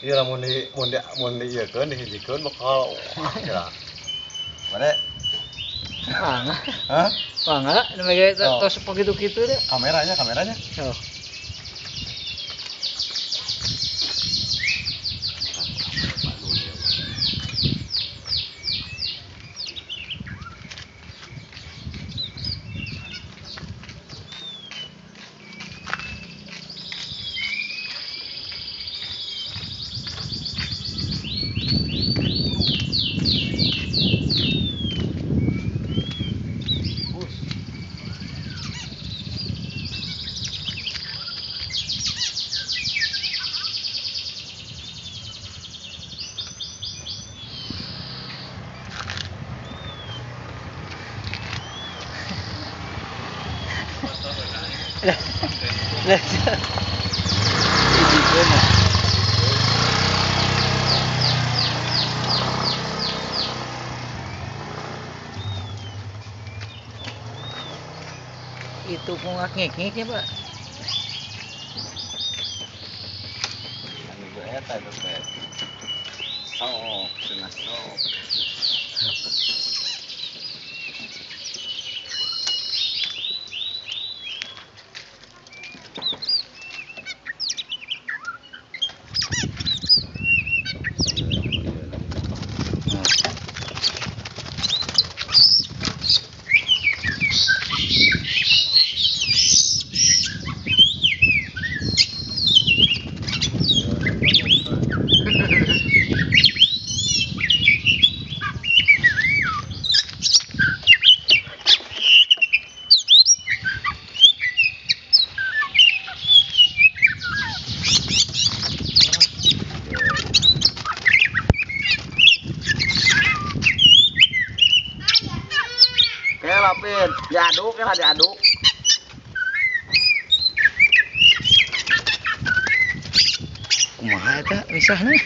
Iya lah mun di ieukeun dihijikeun bakal wah ya. Mane? Mangga. Hah? Mangga namanya Oh. tos begitu-gitu deh. Kameranya. Oh. Lah. Hijikeun. Itu kok ngek-ngek ya, Pak. Anu gue eta itu teh. Sok, cenah sok. Kayak lapin, diaduk ya diaduk. Kumaha eta misahna?